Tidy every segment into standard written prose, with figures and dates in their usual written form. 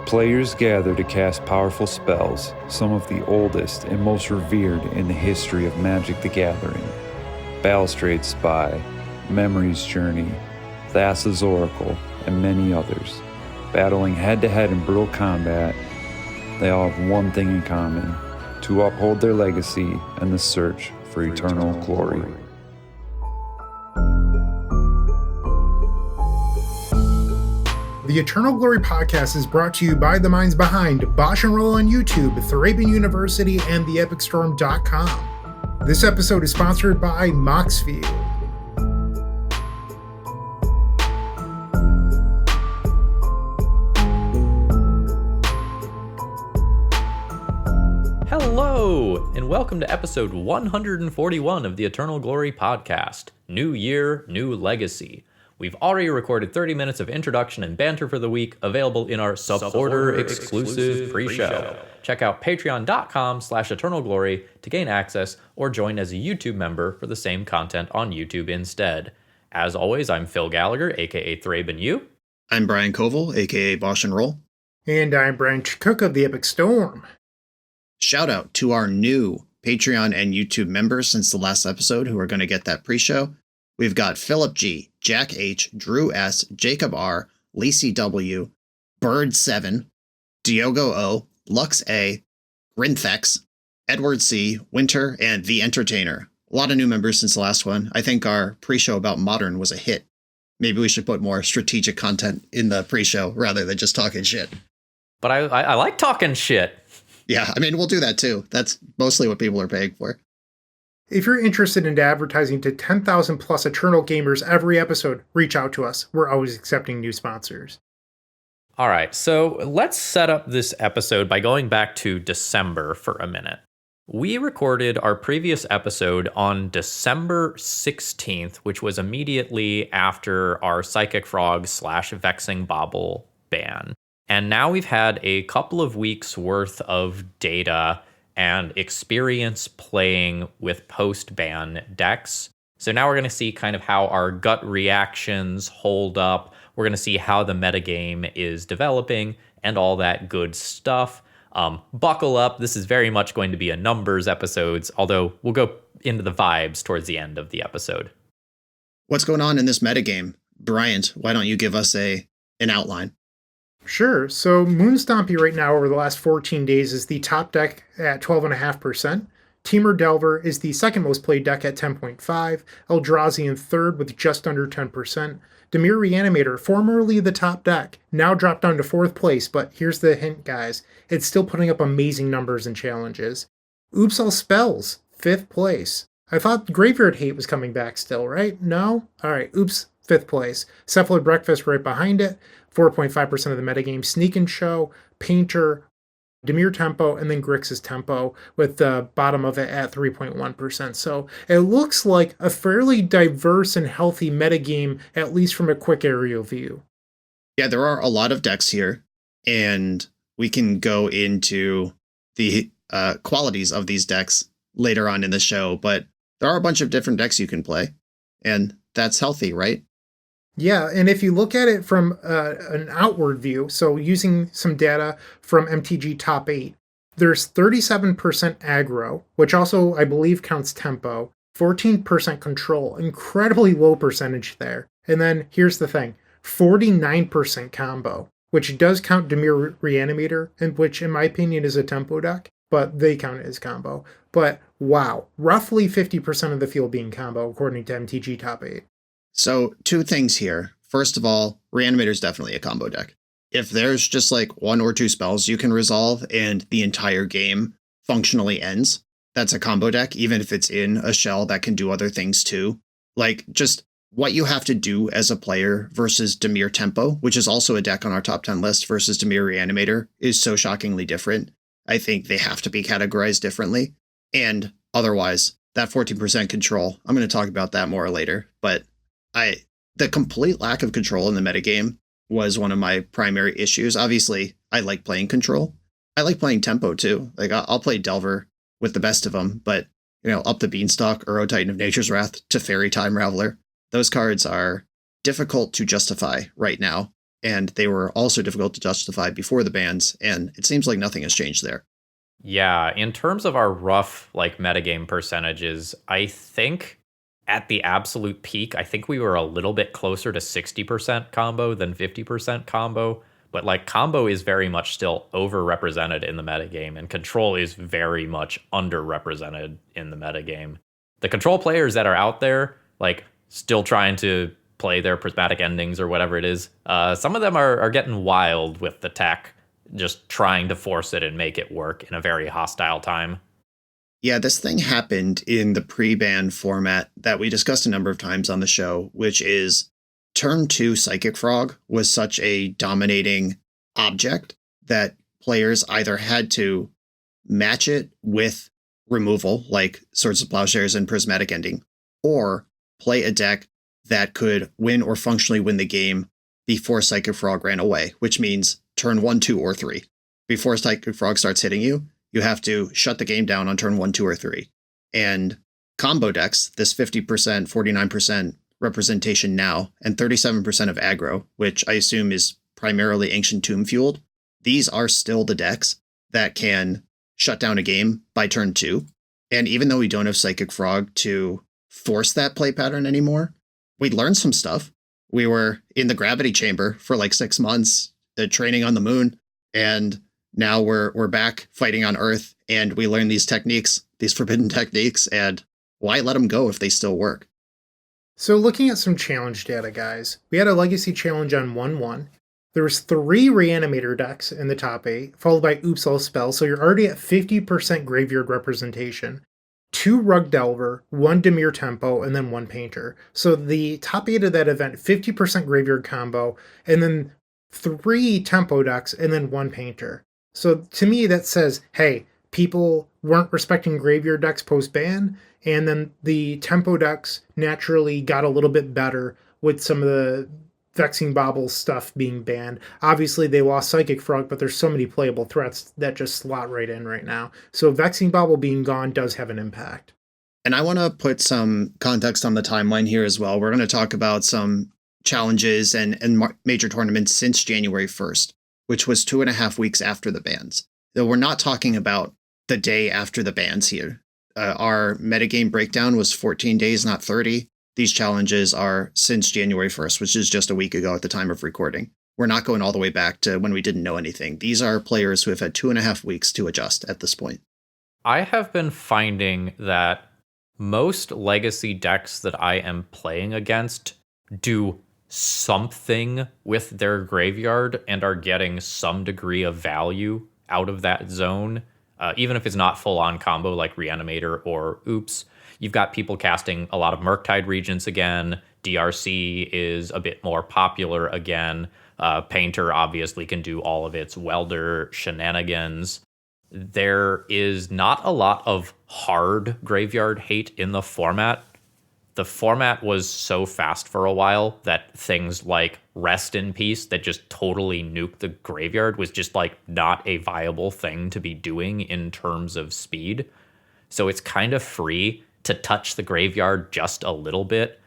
Players gather to cast powerful spells, some of the oldest and most revered in the history of Magic the Gathering. Balustrade's Spy, Memory's Journey, Thassa's Oracle, and many others. Battling head-to-head in brutal combat, they all have one thing in common: to uphold their legacy and the search for eternal glory. The Eternal Glory podcast is brought to you by the minds behind Bosch and Roll on YouTube, Thraben University, and theepicstorm.com. This episode is sponsored by Moxfield. Hello, and welcome to episode 141 of the Eternal Glory podcast. New year, new legacy. We've already recorded 30 minutes of introduction and banter for the week, available in our supporter exclusive pre-show. Check out patreon.com/eternalglory to gain access, or join as a YouTube member for the same content on YouTube instead. As always, I'm Phil Gallagher, aka Thraben U. I'm Brian Coval, aka Bosch and Roll. And I'm Bryant Cook of the Epic Storm. Shout out to our new Patreon and YouTube members since the last episode who are going to get that pre-show. We've got Philip G, Jack H, Drew S, Jacob R, Lacey W, Bird 7, Diogo O, Lux A, Grinthex, Edward C, Winter, and The Entertainer. A lot of new members since the last one. I think our pre-show about Modern was a hit. Maybe we should put more strategic content in the pre-show rather than just talking shit. But I like talking shit. Yeah, I mean, we'll do that too. That's mostly what people are paying for. If you're interested in advertising to 10,000 plus Eternal gamers every episode, reach out to us. We're always accepting new sponsors. All right, so let's set up this episode by going back to December for a minute. We recorded our previous episode on December 16th, which was immediately after our Psychic Frog / Vexing Bauble ban. And now we've had a couple of weeks worth of data and experience playing with post-ban decks. So now we're going to see kind of how our gut reactions hold up. We're going to see how the metagame is developing and all that good stuff. Buckle up. This is very much going to be a numbers episode, although we'll go into the vibes towards the end of the episode. What's going on in this metagame? Bryant, why don't you give us an outline? Sure. So Moonstompy right now over the last 14 days is the top deck at 12.5%. Temur Delver is the second most played deck at 10.5%. Eldrazi in third with just under 10%. Dimir Reanimator, formerly the top deck, now dropped down to fourth place, but here's the hint, guys. It's still putting up amazing numbers and challenges. Oops All Spells, fifth place. I thought Graveyard Hate was coming back still, right? No? Alright, oops, fifth place. Cephalid Breakfast right behind it. 4.5% of the metagame. Sneak and Show, Painter, Dimir Tempo, and then Grixis Tempo with the bottom of it at 3.1%. So it looks like a fairly diverse and healthy metagame, at least from a quick aerial view. Yeah, there are a lot of decks here, and we can go into the qualities of these decks later on in the show, but there are a bunch of different decks you can play, and that's healthy, right? Yeah, and if you look at it from an outward view, so using some data from MTG Top 8, there's 37% aggro, which also, I believe, counts tempo, 14% control, incredibly low percentage there. And then here's the thing, 49% combo, which does count Dimir Reanimator, and which in my opinion is a tempo deck, but they count it as combo. But wow, roughly 50% of the field being combo, according to MTG Top 8. So two things here. First of all, Reanimator is definitely a combo deck. If there's just like one or two spells you can resolve and the entire game functionally ends, that's a combo deck, even if it's in a shell that can do other things too. Like just what you have to do as a player versus Dimir Tempo, which is also a deck on our top 10 list, versus Dimir Reanimator is so shockingly different. I think they have to be categorized differently. And otherwise, that 14% control, I'm going to talk about that more later, but the complete lack of control in the metagame was one of my primary issues. Obviously, I like playing control. I like playing tempo too. Like I'll play Delver with the best of them, but Up the Beanstalk, Uro Titan of Nature's Wrath, to Fairy Time Raveler. Those cards are difficult to justify right now. and they were also difficult to justify before the bans, and it seems like nothing has changed there. Yeah, in terms of our rough metagame percentages, I think at the absolute peak, I think we were a little bit closer to 60% combo than 50% combo. But combo is very much still overrepresented in the metagame, and control is very much underrepresented in the metagame. The control players that are out there, still trying to play their prismatic endings or whatever it is, some of them are getting wild with the tech, just trying to force it and make it work in a very hostile time. Yeah, this thing happened in the pre-ban format that we discussed a number of times on the show, which is turn 2 Psychic Frog was such a dominating object that players either had to match it with removal, like Swords of Plowshares and Prismatic Ending, or play a deck that could win or functionally win the game before Psychic Frog ran away, which means turn 1, 2, or 3. Before Psychic Frog starts hitting you, you have to shut the game down on turn 1, 2, or 3. And combo decks, this 50%, 49% representation now, and 37% of aggro, which I assume is primarily Ancient Tomb fueled, these are still the decks that can shut down a game by turn 2. And even though we don't have Psychic Frog to force that play pattern anymore, we learned some stuff. We were in the gravity chamber for 6 months, training on the moon, and now we're back fighting on Earth, and we learn these techniques, these forbidden techniques, and why let them go if they still work? So looking at some challenge data, guys, we had a Legacy challenge on 1-1. There was 3 Reanimator decks in the top 8, followed by Oops All Spells, so you're already at 50% graveyard representation. 2 Rug Delver, 1 Dimir Tempo, and then 1 Painter. So the top 8 of that event, 50% graveyard combo, and then 3 Tempo decks, and then 1 Painter. So to me, that says, hey, people weren't respecting graveyard decks post-ban, and then the Tempo decks naturally got a little bit better with some of the Vexing Bauble stuff being banned. Obviously, they lost Psychic Frog, but there's so many playable threats that just slot right in right now. So Vexing Bauble being gone does have an impact. And I want to put some context on the timeline here as well. We're going to talk about some challenges and major tournaments since January 1st, which was 2.5 weeks after the bans. Though we're not talking about the day after the bans here. Our metagame breakdown was 14 days, not 30. These challenges are since January 1st, which is just a week ago at the time of recording. We're not going all the way back to when we didn't know anything. These are players who have had 2.5 weeks to adjust at this point. I have been finding that most Legacy decks that I am playing against do something with their graveyard and are getting some degree of value out of that zone, even if it's not full-on combo like Reanimator or Oops. You've got people casting a lot of Murktide Regents again. DRC is a bit more popular again. Painter obviously can do all of its welder shenanigans. There is not a lot of hard graveyard hate in the format. The format was so fast for a while that things like Rest in Peace that just totally nuked the graveyard was just not a viable thing to be doing in terms of speed. So it's kind of free to touch the graveyard just a little bit,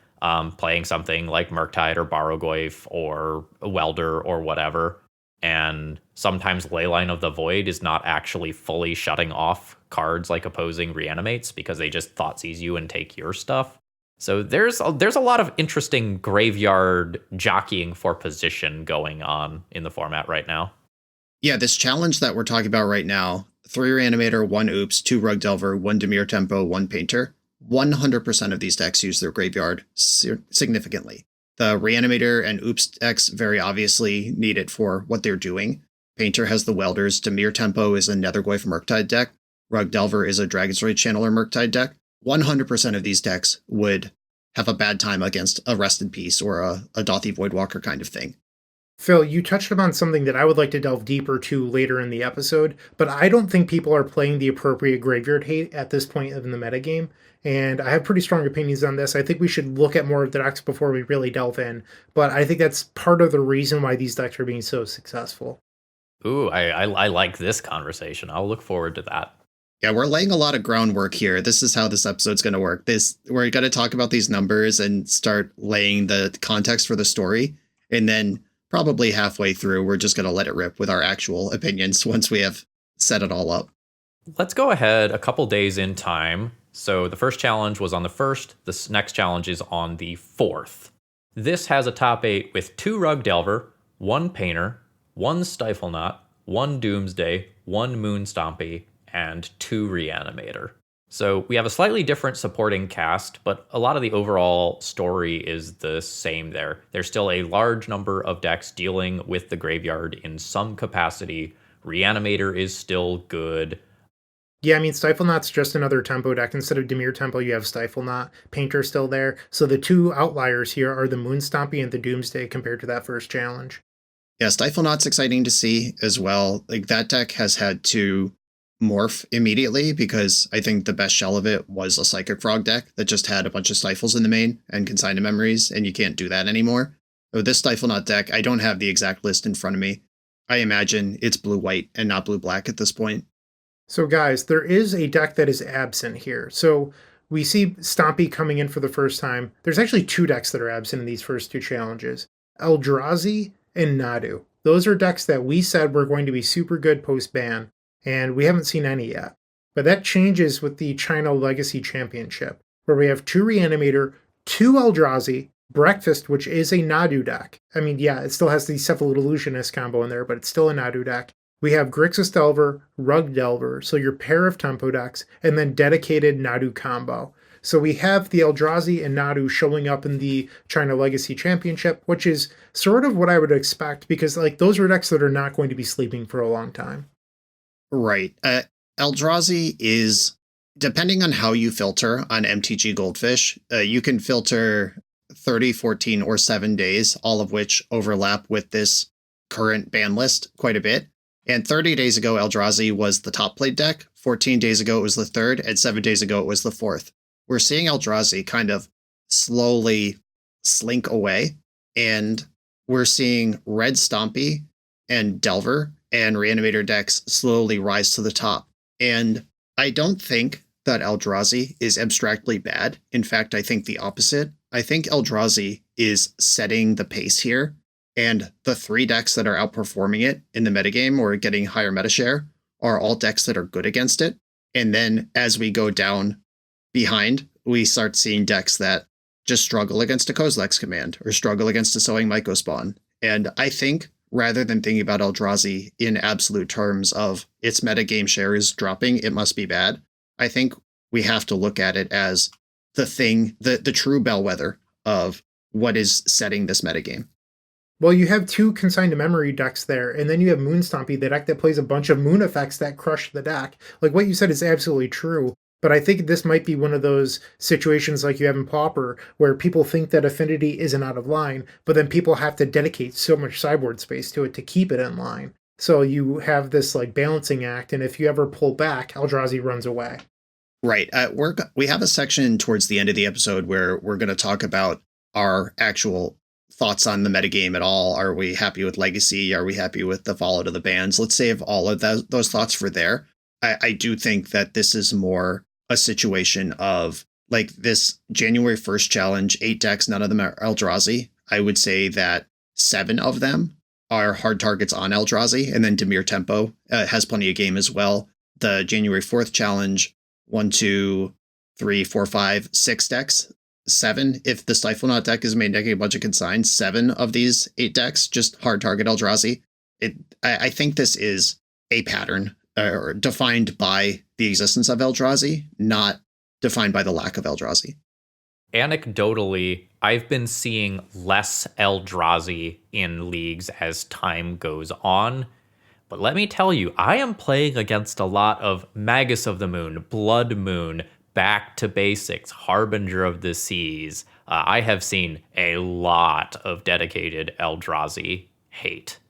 playing something like Murktide or Barrogoyf or Welder or whatever. And sometimes Leyline of the Void is not actually fully shutting off cards like opposing Reanimates because they just Thoughtseize you and take your stuff. So there's a lot of interesting graveyard jockeying for position going on in the format right now. Yeah, this challenge that we're talking about right now, 3 Reanimator, 1 Oops, 2 Rug Delver, 1 Dimir Tempo, 1 Painter. 100% of these decks use their graveyard significantly. The Reanimator and Oops decks very obviously need it for what they're doing. Painter has the Welders, Dimir Tempo is a Nethergoyf Murktide deck, Rug Delver is a Dragon's Rage Channeler Murktide deck. 100% of these decks would have a bad time against a Rest in Peace or a Dothy Voidwalker kind of thing. Phil, you touched upon something that I would like to delve deeper to later in the episode, but I don't think people are playing the appropriate graveyard hate at this point in the metagame, and I have pretty strong opinions on this. I think we should look at more of the decks before we really delve in, but I think that's part of the reason why these decks are being so successful. Ooh, I like this conversation. I'll look forward to that. Yeah, we're laying a lot of groundwork here. This is how this episode's going to work. We're going to talk about these numbers and start laying the context for the story, and then probably halfway through. We're just going to let it rip with our actual opinions once we have set it all up. Let's go ahead a couple days in time. So the first challenge was on the 1st. This next challenge is on the 4th. This has a top 8 with 2 Rug Delver, 1 Painter, 1 Stifle Knot, 1 Doomsday, 1 Moonstompy, and 2 Reanimator. So we have a slightly different supporting cast, but a lot of the overall story is the same there. There's still a large number of decks dealing with the graveyard in some capacity. Reanimator is still good. Yeah, I mean, Stifle Knot's just another tempo deck. Instead of Dimir Tempo, you have Stifle Knot. Painter's still there. So the 2 outliers here are the Moonstompy and the Doomsday compared to that first challenge. Yeah, Stifle Knot's exciting to see as well. Like, that deck has had to morph immediately because I think the best shell of it was a Psychic Frog deck that just had a bunch of Stifles in the main and Consigned Memories, and you can't do that anymore. So this Stifle Knot deck, I don't have the exact list in front of me. I imagine it's blue-white and not blue-black at this point. So guys, there is a deck that is absent here. So we see Stompy coming in for the first time. There's actually 2 decks that are absent in these first 2 challenges. Eldrazi and Nadu. Those are decks that we said were going to be super good post-ban, and we haven't seen any yet. But that changes with the China Legacy Championship, where we have 2 Reanimator, 2 Eldrazi, Breakfast, which is a Nadu deck. I mean, yeah, it still has the Cephalid Illusionist combo in there, but it's still a Nadu deck. We have Grixis Delver, Rug Delver, so your pair of tempo decks, and then dedicated Nadu combo. So we have the Eldrazi and Nadu showing up in the China Legacy Championship, which is sort of what I would expect, because like those are decks that are not going to be sleeping for a long time. Right. Eldrazi is, depending on how you filter on MTG Goldfish, you can filter 30, 14, or 7 days, all of which overlap with this current ban list quite a bit. And 30 days ago, Eldrazi was the top played deck. 14 days ago, it was the 3rd. And 7 days ago, it was the 4th. We're seeing Eldrazi kind of slowly slink away. And we're seeing Red Stompy and Delver and Reanimator decks slowly rise to the top. And I don't think that Eldrazi is abstractly bad. In fact, I think the opposite. I think Eldrazi is setting the pace here. And the 3 decks that are outperforming it in the metagame or getting higher meta share are all decks that are good against it. And then as we go down behind, we start seeing decks that just struggle against a Kozilek's Command or struggle against a Sowing Mycospawn. And I think rather than thinking about Eldrazi in absolute terms of its metagame share is dropping, it must be bad, I think we have to look at it as the thing, the true bellwether of what is setting this metagame. Well, you have 2 Consigned to Memory decks there, and then you have Moonstompy, the deck that plays a bunch of moon effects that crush the deck. Like, what you said is absolutely true, but I think this might be one of those situations like you have in Pauper, where people think that Affinity isn't out of line, but then people have to dedicate so much sideboard space to it to keep it in line. So you have this, like, balancing act, and if you ever pull back, Eldrazi runs away. Right. We have a section towards the end of the episode where we're going to talk about our actual thoughts on the metagame at all. Are we happy with Legacy? Are we happy with the fallout of the bans? Let's save all of those thoughts for there. I do think that this is more a situation of like this January 1st challenge, 8 decks, none of them are Eldrazi. I would say that 7 of them are hard targets on Eldrazi, and then Dimir Tempo has plenty of game as well. The January 4th challenge, 1, 2, 3, 4, 5, 6 decks. 7, if the Stifle Knot deck is main decking a bunch of consigns, 7 of these 8 decks just hard target Eldrazi. I think this is a pattern defined by the existence of Eldrazi, not defined by the lack of Eldrazi. Anecdotally, I've been seeing less Eldrazi in leagues as time goes on. But let me tell you, I am playing against a lot of Magus of the Moon, Blood Moon, Back to Basics, Harbinger of the Seas. I have seen a lot of dedicated Eldrazi hate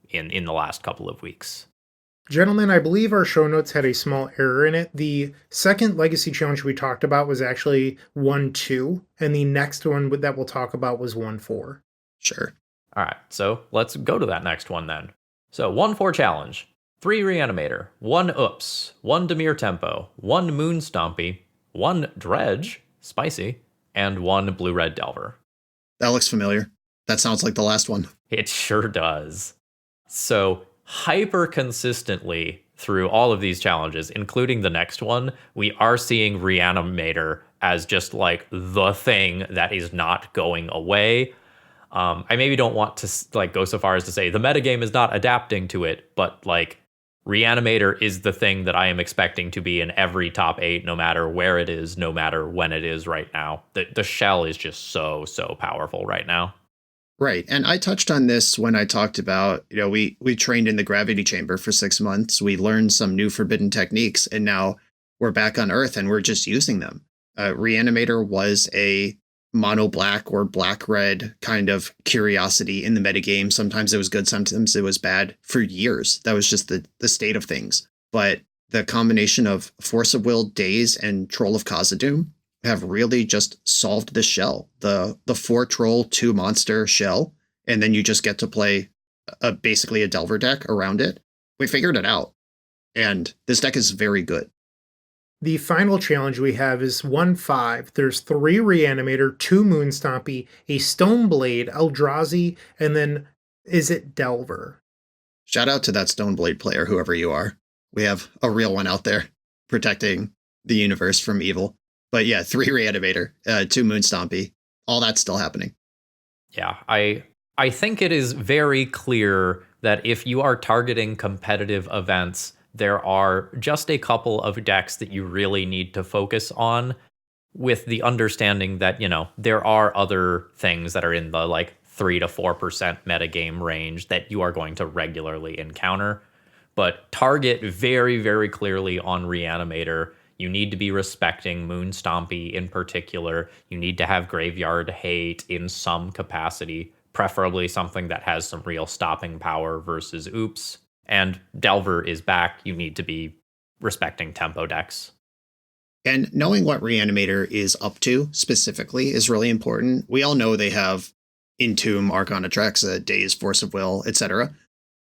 in the last couple of weeks. Gentlemen, I believe our show notes had a small error in it. The second Legacy Challenge we talked about was actually 1-2, and the next one that we'll talk about was 1-4. Sure. All right, so let's go to that next one then. So 1-4 challenge. 3 Reanimator, 1 Oops, 1 Dimir Tempo, 1 Moonstompy, 1 Dredge, spicy, and 1 Blue-Red Delver. That looks familiar. That sounds like the last one. It sure does. So, hyper consistently through all of these challenges, including the next one, we are seeing Reanimator as just like the thing that is not going away. I maybe don't want to like go so far as to say the metagame is not adapting to it, but like Reanimator is the thing that I am expecting to be in every top 8, no matter where it is, no matter when it is right now. The shell is just so powerful right now. Right. And I touched on this when I talked about, we trained in the gravity chamber for 6 months. We learned some new forbidden techniques, and now we're back on Earth and we're just using them. Reanimator was a mono black or black red kind of curiosity in the metagame. Sometimes it was good, sometimes it was bad for years. That was just the state of things. But the combination of Force of Will, Daze, and Troll of Khazad-dûm have really just solved the shell, the 4 troll, 2 monster shell, and then you just get to play basically a Delver deck around it. We figured it out, and this deck is very good. The final challenge we have is 1/5. There's 3 Reanimator, 2 Moonstompy, a Stoneblade, Eldrazi, and then is it Delver? Shout out to that Stoneblade player, whoever you are. We have a real one out there protecting the universe from evil. But yeah, 3 Reanimator, 2 Moonstompy, all that's still happening. Yeah, I think it is very clear that if you are targeting competitive events, there are just a couple of decks that you really need to focus on, with the understanding that, there are other things that are in the like 3 to 4% metagame range that you are going to regularly encounter. But target very, very clearly on Reanimator. You need to be respecting Moonstompy in particular. You need to have Graveyard Hate in some capacity, preferably something that has some real stopping power versus oops. And Delver is back. You need to be respecting tempo decks. And knowing what Reanimator is up to specifically is really important. We all know they have Entomb, Archon Atraxa, Daze, Force of Will, etc.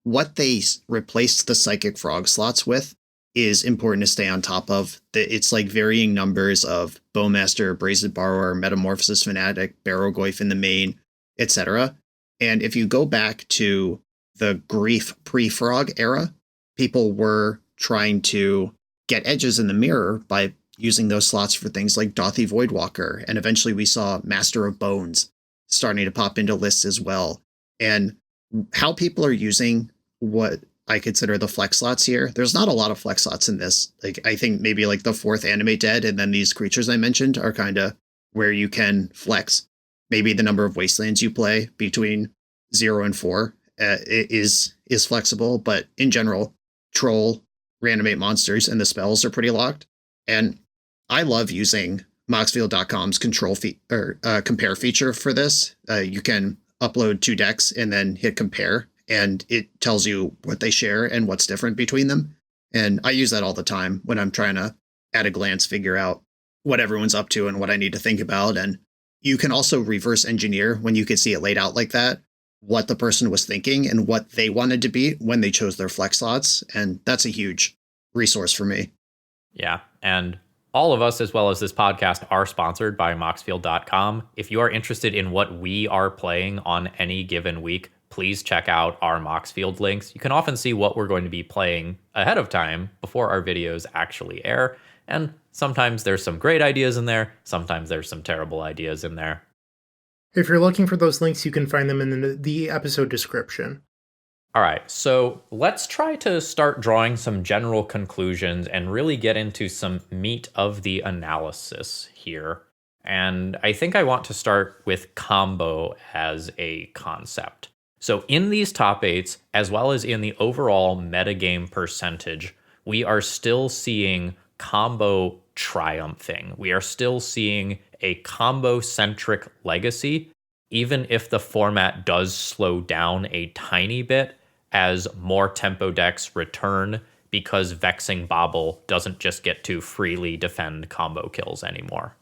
What they replaced the Psychic Frog slots with is important to stay on top of. It's like varying numbers of Bowmaster, Brazen Borrower, Metamorphosis Fanatic, Barrowgoyf in the main, etc. And if you go back to the Grief pre-Frog era, people were trying to get edges in the mirror by using those slots for things like Dothy Voidwalker, and eventually we saw Master of Bones starting to pop into lists as well. And how people are using what I consider the flex slots here, there's not a lot of flex slots in this. Like, I think maybe like the 4th Animate Dead and then these creatures I mentioned are kind of where you can flex. Maybe the number of Wastelands you play between 0 and 4 is flexible, but in general, Troll, Reanimate monsters, and the spells are pretty locked. And I love using Moxfield.com's compare feature for this. You can upload 2 decks and then hit compare, and it tells you what they share and what's different between them. And I use that all the time when I'm trying to, at a glance, figure out what everyone's up to and what I need to think about. And you can also reverse engineer, when you can see it laid out like that, what the person was thinking and what they wanted to be when they chose their flex slots. And that's a huge resource for me. Yeah. And all of us, as well as this podcast, are sponsored by Moxfield.com. If you are interested in what we are playing on any given week, please check out our Moxfield links. You can often see what we're going to be playing ahead of time before our videos actually air. And sometimes there's some great ideas in there. Sometimes there's some terrible ideas in there. If you're looking for those links, you can find them in the episode description. All right, so let's try to start drawing some general conclusions and really get into some meat of the analysis here. And I think I want to start with combo as a concept. So in these top 8s, as well as in the overall metagame percentage, we are still seeing combo triumphing. We are still seeing a combo-centric legacy, even if the format does slow down a tiny bit as more tempo decks return, because Vexing Bauble doesn't just get to freely defend combo kills anymore.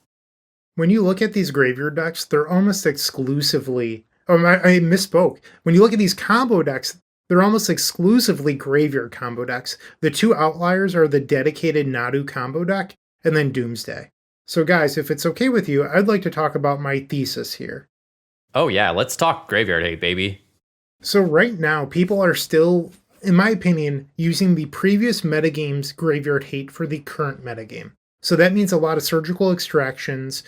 When you look at these graveyard decks, they're almost exclusively... I misspoke. When you look at these combo decks, they're almost exclusively graveyard combo decks. The 2 outliers are the dedicated Nadu combo deck and then Doomsday. So guys, if it's okay with you, I'd like to talk about my thesis here. Oh yeah, let's talk graveyard hate, baby. So right now, people are still, in my opinion, using the previous metagame's graveyard hate for the current metagame. So that means a lot of surgical extractions,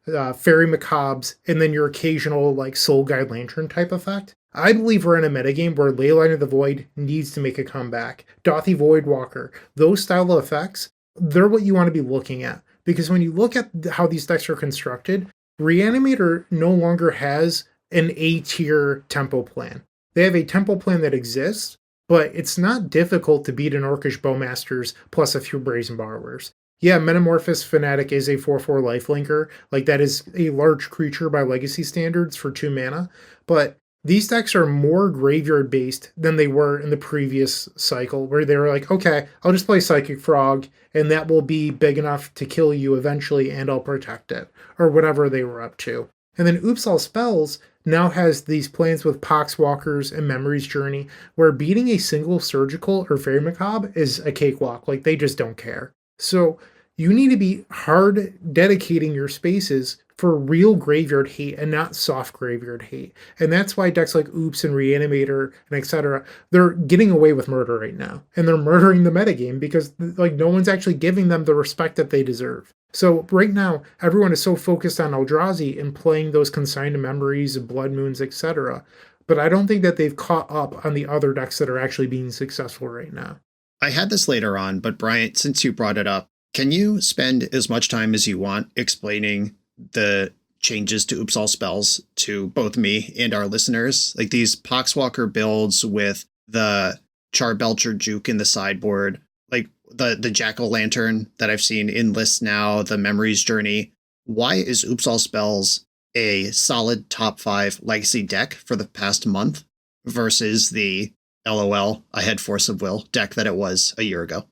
fairy macabres, and then your occasional like soul guide lantern type effect. I believe we're in a metagame where Leyline of the Void needs to make a comeback. Dothy Voidwalker, those style of effects, they're what you want to be looking at. Because when you look at how these decks are constructed, Reanimator no longer has an A tier tempo plan. They have a tempo plan that exists, but it's not difficult to beat an Orcish Bowmasters plus a few Brazen Borrowers. Yeah, Metamorphosis Fanatic is a 4/4 lifelinker. Like, that is a large creature by legacy standards for 2 mana. But these decks are more graveyard based than they were in the previous cycle, where they were like, okay, I'll just play Psychic Frog, and that will be big enough to kill you eventually, and I'll protect it, or whatever they were up to. And then Oops All Spells now has these plans with Poxwalkers and Memory's Journey, where beating a single Surgical or Fairy Macabre is a cakewalk. Like, they just don't care. So you need to be hard dedicating your spaces for real graveyard hate and not soft graveyard hate. And that's why decks like Oops and Reanimator and etc., they're getting away with murder right now. And they're murdering the metagame because like no one's actually giving them the respect that they deserve. So right now, everyone is so focused on Eldrazi and playing those Consigned Memories, Blood Moons, etc. But I don't think that they've caught up on the other decks that are actually being successful right now. I had this later on, but Bryant, since you brought it up, can you spend as much time as you want explaining the changes to Oops All Spells to both me and our listeners? Like these Poxwalker builds with the Charbelcher Juke in the sideboard, like the Jack-o'-lantern that I've seen in lists now, the Memory's Journey. Why is Oops All Spells a solid top 5 legacy deck for the past month versus the LOL, I had Force of Will deck that it was a year ago?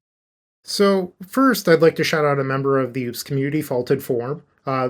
So first, I'd like to shout out a member of the Oops community, Faulted Form.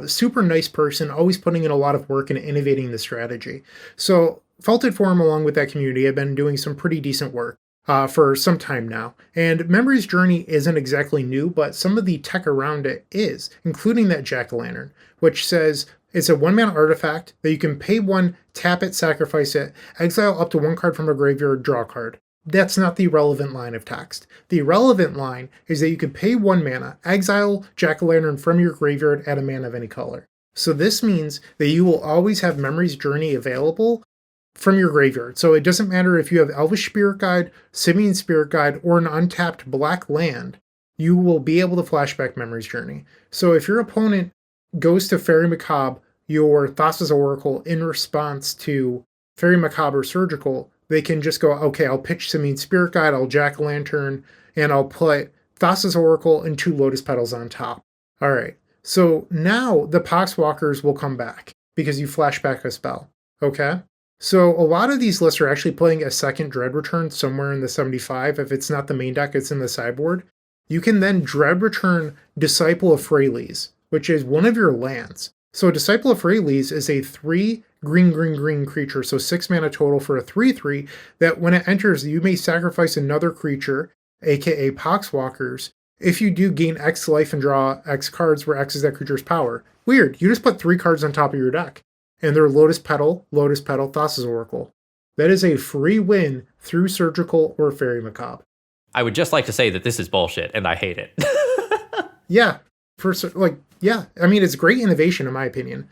Super nice person, always putting in a lot of work and innovating the strategy. So Faulted Form, along with that community, have been doing some pretty decent work for some time now. And Memory's Journey isn't exactly new, but some of the tech around it is, including that Jack-o'-lantern, which says it's a 1-mana artifact that you can pay 1, tap it, sacrifice it, exile up to 1 card from a graveyard, draw a card. That's not the relevant line of text. The relevant line is that you can pay 1 mana, exile Jack-o'-lantern from your graveyard at a mana of any color. So this means that you will always have Memory's Journey available from your graveyard. So it doesn't matter if you have Elvish Spirit Guide, Simian Spirit Guide, or an untapped black land, you will be able to flashback Memory's Journey. So if your opponent goes to Fairy Macabre, your Thassa's Oracle, in response to Fairy Macabre or Surgical, they can just go, okay, I'll pitch Simian Spirit Guide, I'll Jack-o'-lantern, and I'll put Thassa's Oracle and 2 Lotus Petals on top. All right, so now the Poxwalkers will come back because you flashback a spell, okay? So a lot of these lists are actually playing a second Dread Return somewhere in the 75. If it's not the main deck, it's in the sideboard. You can then Dread Return Disciple of Freyles, which is one of your lands. So Disciple of Freyles is a 3 green creature, so 6 mana total for a 3/3, that when it enters, you may sacrifice another creature, aka Poxwalkers. If you do, gain X life and draw X cards, where X is that creature's power. Weird, you just put 3 cards on top of your deck. And they're Lotus Petal, Thassa's Oracle. That is a free win through Surgical or Fairy Macabre. I would just like to say that this is bullshit, and I hate it. Yeah, I mean, it's great innovation in my opinion.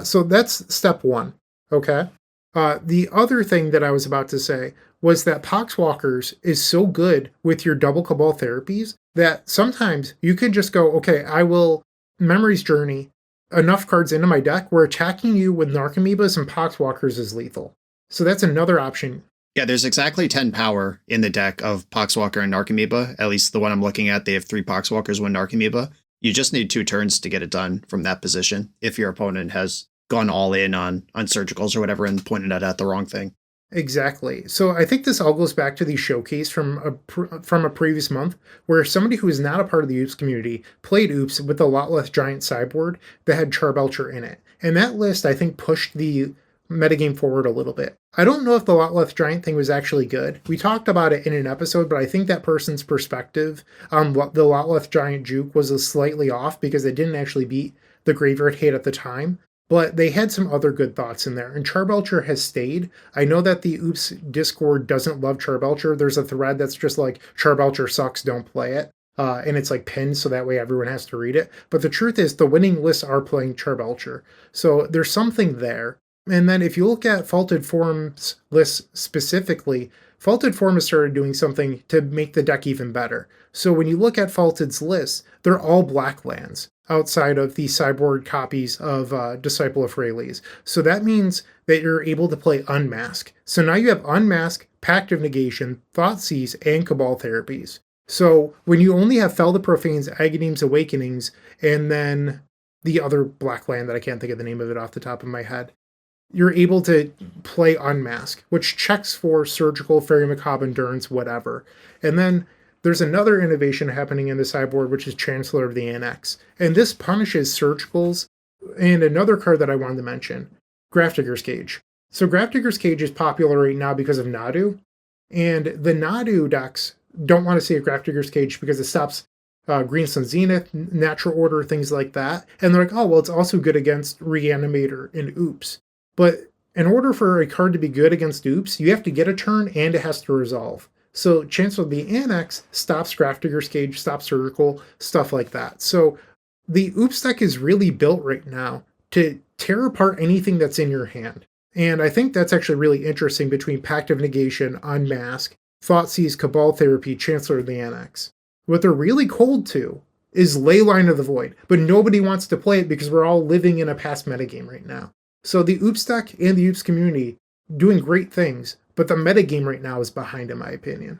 So that's step 1, okay? The other thing that I was about to say was that Poxwalkers is so good with your double Cabal therapies that sometimes you can just go, okay, I will Memory's Journey enough cards into my deck where attacking you with Narcomoebas and Poxwalkers is lethal. So that's another option. Yeah, there's exactly 10 power in the deck of Poxwalker and Narcomoeba. At least the one I'm looking at, they have 3 Poxwalkers, 1 Narcomoeba. You just need 2 turns to get it done from that position if your opponent has gone all in on surgicals or whatever and pointed at the wrong thing. Exactly. So I think this all goes back to the showcase from a previous month where somebody who is not a part of the Oops community played Oops with the Lotleth Giant sideboard that had Charbelcher in it. And that list, I think, pushed the metagame forward a little bit. I don't know if the Lotleth Giant thing was actually good. We talked about it in an episode, but I think that person's perspective on what the Lotleth Giant Juke was slightly off because it didn't actually beat the graveyard hate at the time. but they had some other good thoughts in there. And Charbelcher has stayed. I know that the Oops Discord doesn't love Charbelcher. There's a thread that's just like, Charbelcher sucks, don't play it. And it's like pinned so that way everyone has to read it. But the truth is the winning lists are playing Charbelcher. So there's something there. And then if you look at Faulted Forms lists specifically, Faulted Form has started doing something to make the deck even better. So when you look at Faulted's lists, they're all black lands outside of the sideboard copies of Disciple of Freyalise. So that means that you're able to play Unmask. So now you have Unmask, Pact of Negation, Thoughtseize, and Cabal Therapies. So when you only have Fel the Profane's Agadeem's Awakenings, and then the other black land that I can't think of the name of it off the top of my head, you're able to play Unmask, which checks for Surgical, Fairy Macabre, Endurance, whatever. And then there's another innovation happening in the sideboard, which is Chancellor of the Annex. And this punishes Surgicals. And another card that I wanted to mention, Grafdigger's Cage. So Grafdigger's Cage is popular right now because of Nadu. And the Nadu decks don't want to see a Grafdigger's Cage because it stops Green Sun Zenith, Natural Order, things like that. And they're like, oh, well, it's also good against Reanimator and Oops. But in order for a card to be good against Oops, you have to get a turn and it has to resolve. So Chancellor of the Annex stops Grafdigger's Cage, stops Surgical, stuff like that. So the Oops deck is really built right now to tear apart anything that's in your hand. And I think that's actually really interesting between Pact of Negation, Unmask, Thoughtseize, Cabal Therapy, Chancellor of the Annex. What they're really cold to is Leyline of the Void, but nobody wants to play it because we're all living in a past metagame right now. So the Oops deck and the Oops community doing great things, but the metagame right now is behind, in my opinion.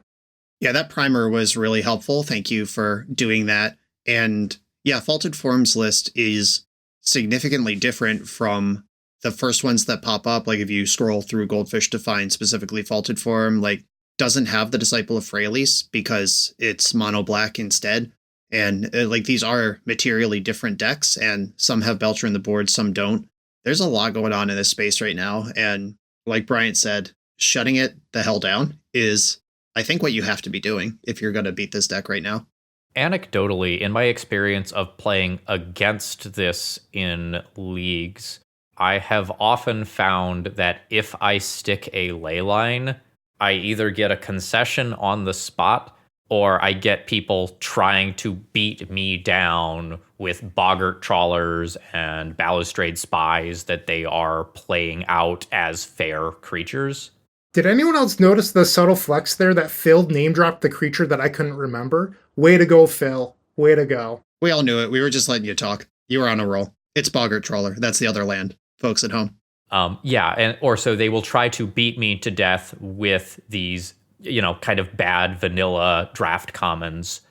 Yeah, that primer was really helpful. Thank you for doing that. And yeah, Faulted Forms list is significantly different from the first ones that pop up. Like if you scroll through Goldfish to find specifically Faulted Form, like doesn't have the Disciple of Freyalise because it's mono black instead. And like these are materially different decks, and some have Belcher in the board, some don't. There's a lot going on in this space right now. And like Bryant said, shutting it the hell down is, I think, what you have to be doing if you're going to beat this deck right now. Anecdotally, in my experience of playing against this in leagues, I have often found that if I stick a leyline, I either get a concession on the spot or I get people trying to beat me down with boggart trawlers and balustrade spies that they are playing out as fair creatures. Did anyone else notice the subtle flex there that Phil name dropped the creature that I couldn't remember? Way to go, Phil. Way to go. We all knew it. We were just letting you talk. You were on a roll. It's boggart trawler. That's the other land, folks at home. Or so they will try to beat me to death with these, kind of bad vanilla draft commons,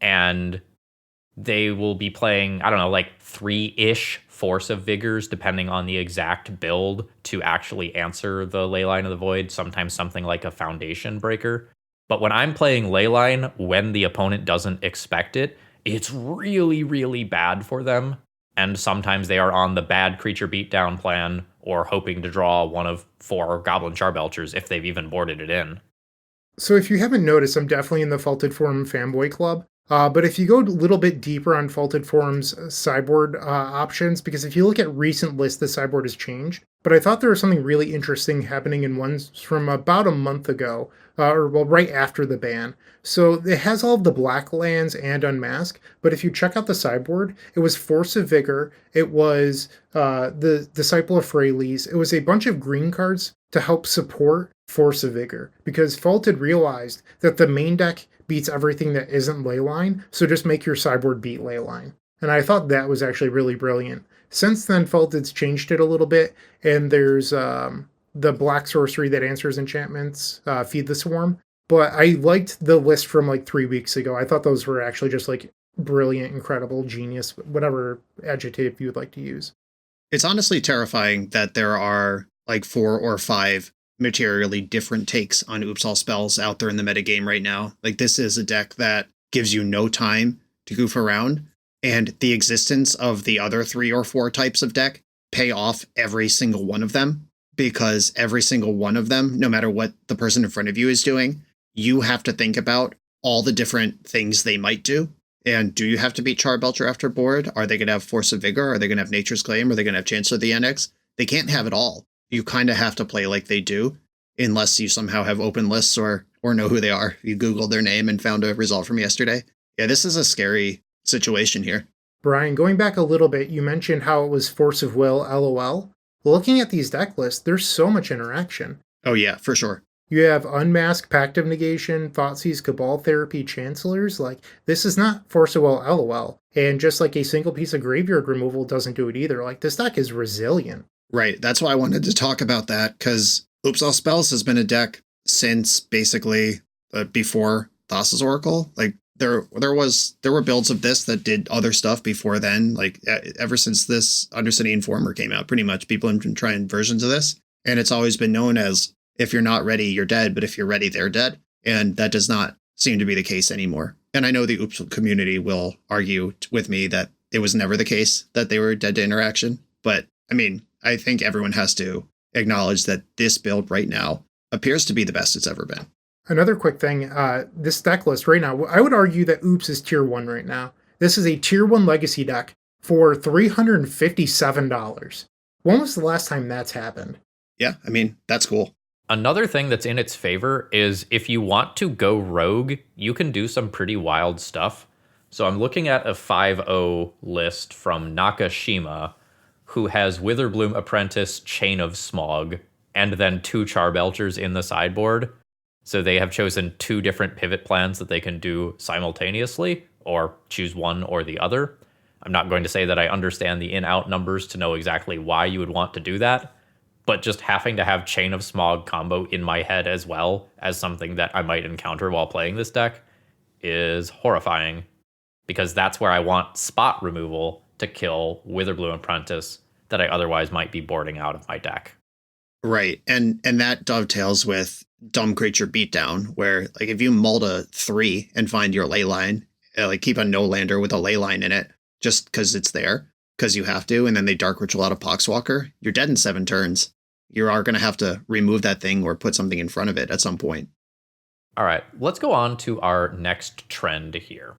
and they will be playing, I don't know, like 3-ish Force of Vigors, depending on the exact build, to actually answer the Leyline of the Void, sometimes something like a Foundation Breaker. But when I'm playing Leyline, when the opponent doesn't expect it, it's really, really bad for them. And sometimes they are on the bad creature beatdown plan or hoping to draw one of 4 Goblin Charbelchers if they've even boarded it in. So if you haven't noticed, I'm definitely in the Faulted Form fanboy club. But if you go a little bit deeper on Faulted Form's sideboard options, because if you look at recent lists, the sideboard has changed. But I thought there was something really interesting happening in ones from about a month ago, right after the ban. So it has all of the black lands and Unmask, but if you check out the sideboard, it was Force of Vigor, it was the Disciple of Freyalise, it was a bunch of green cards to help support Force of Vigor, because Faulted realized that the main deck beats everything that isn't Leyline, so just make your sideboard beat Leyline. And I thought that was actually really brilliant. Since then, Faulted's changed it a little bit, and there's the black sorcery that answers enchantments, Feed the Swarm. But I liked the list from like 3 weeks ago. I thought those were actually just like brilliant, incredible, genius, whatever adjective you would like to use. It's honestly terrifying that there are like 4 or 5 materially different takes on Oops All spells out there in the metagame right now. Like this is a deck that gives you no time to goof around, and the existence of the other 3 or 4 types of deck pay off every single one of them, because every single one of them, no matter what the person in front of you is doing, you have to think about all the different things they might do And do you have to beat Charbelcher after board? Are they going to have Force of Vigor? Are they going to have Nature's Claim? Are they going to have Chancellor of the Annex? They can't have it all. You kind of have to play like they do, unless you somehow have open lists or know who they are. You Googled their name and found a result from yesterday. Yeah, this is a scary situation here. Brian, going back a little bit, you mentioned how it was Force of Will, LOL. Looking at these deck lists, there's so much interaction. Oh yeah, for sure. You have Unmask, Pact of Negation, Thoughtseize, Cabal Therapy, Chancellors. Like, this is not Force of Will, LOL. And just like a single piece of graveyard removal doesn't do it either. Like, this deck is resilient. Right, that's why I wanted to talk about that, because Oops All Spells has been a deck since basically before Thassa's Oracle. Like, there were builds of this that did other stuff before then. Like, ever since this Undercity Informer came out, pretty much people have been trying versions of this. And it's always been known as, if you're not ready, you're dead. But if you're ready, they're dead. And that does not seem to be the case anymore. And I know the Oops community will argue with me that it was never the case that they were dead to interaction. But I mean, I think everyone has to acknowledge that this build right now appears to be the best it's ever been. Another quick thing, this deck list right now, I would argue that Oops is tier 1 right now. This is a tier 1 legacy deck for $357. When was the last time that's happened? Yeah, I mean, that's cool. Another thing that's in its favor is if you want to go rogue, you can do some pretty wild stuff. So I'm looking at a 5-0 list from Nakashima, who has Witherbloom Apprentice, Chain of Smog, and then 2 Charbelchers in the sideboard. So they have chosen 2 different pivot plans that they can do simultaneously, or choose one or the other. I'm not going to say that I understand the in-out numbers to know exactly why you would want to do that, but just having to have Chain of Smog combo in my head as well as something that I might encounter while playing this deck is horrifying, because that's where I want spot removal to kill Witherbloom Apprentice that I otherwise might be boarding out of my deck. Right, and that dovetails with Dumb Creature Beatdown, where like if you mull a 3 and find your ley line, like keep a no lander with a ley line in it just because it's there, because you have to, and then they Dark Ritual out of Poxwalker, you're dead in 7 turns. You are going to have to remove that thing or put something in front of it at some point. All right, let's go on to our next trend here.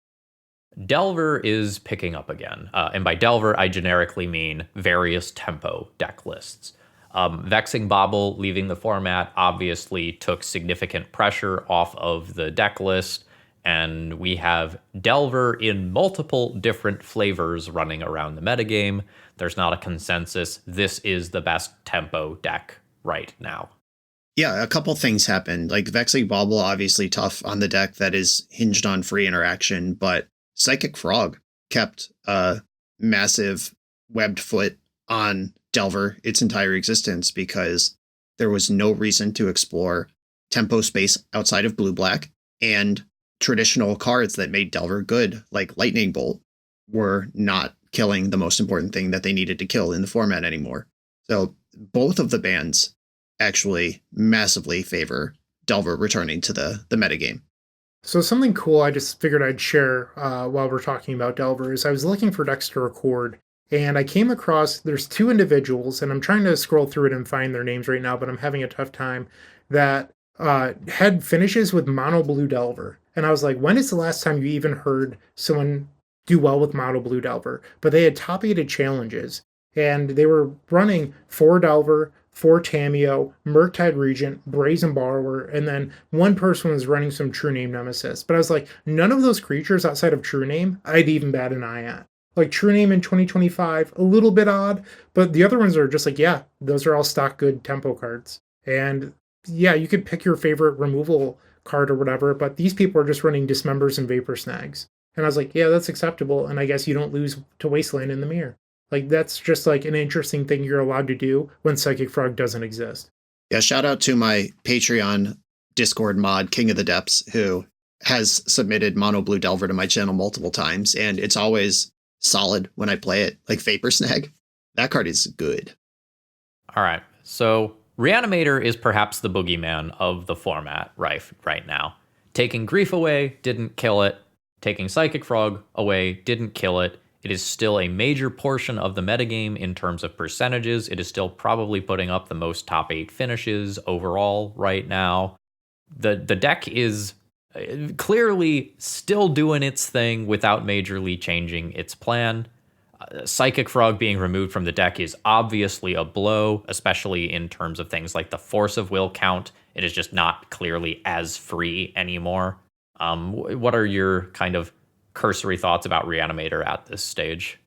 Delver is picking up again. And by Delver, I generically mean various tempo deck lists. Vexing Bauble leaving the format obviously took significant pressure off of the deck list, and we have Delver in multiple different flavors running around the metagame. There's not a consensus. This is the best tempo deck right now. Yeah, a couple things happened. Like Vexing Bauble, obviously tough on the deck that is hinged on free interaction, but Psychic Frog kept a massive webbed foot on Delver its entire existence because there was no reason to explore tempo space outside of blue-black, and traditional cards that made Delver good, like Lightning Bolt, were not killing the most important thing that they needed to kill in the format anymore. So both of the bans actually massively favor Delver returning to the metagame. So something cool I just figured I'd share while we're talking about Delver is I was looking for decks to record, and I came across, there's 2 individuals, and I'm trying to scroll through it and find their names right now, but I'm having a tough time, that had finishes with Mono Blue Delver. And I was like, when is the last time you even heard someone do well with Mono Blue Delver? But they had top-aided challenges, and they were running 4 Delver, 4 Tameo, Murktide Regent, Brazen Borrower, and then one person was running some True Name Nemesis. But I was like, none of those creatures outside of True Name I'd even bat an eye at. Like True Name in 2025, a little bit odd, but the other ones are just like, yeah, those are all stock good tempo cards. And yeah, you could pick your favorite removal card or whatever, but these people are just running Dismembers and Vapor Snags. And I was like, yeah, that's acceptable, and I guess you don't lose to Wasteland in the mirror. Like, that's just like an interesting thing you're allowed to do when Psychic Frog doesn't exist. Yeah, shout out to my Patreon Discord mod, King of the Depths, who has submitted Mono Blue Delver to my channel multiple times, and it's always solid when I play it. Like Vapor Snag, that card is good. All right, so Reanimator is perhaps the boogeyman of the format right now. Taking Grief away didn't kill it. Taking Psychic Frog away didn't kill it. It is still a major portion of the metagame in terms of percentages. It is still probably putting up the most top 8 finishes overall right now. The deck is Clearly still doing its thing without majorly changing its plan. Psychic Frog being removed from the deck is obviously a blow, especially in terms of things like the Force of Will count. It is just not clearly as free anymore. What are your kind of cursory thoughts about Reanimator at this stage?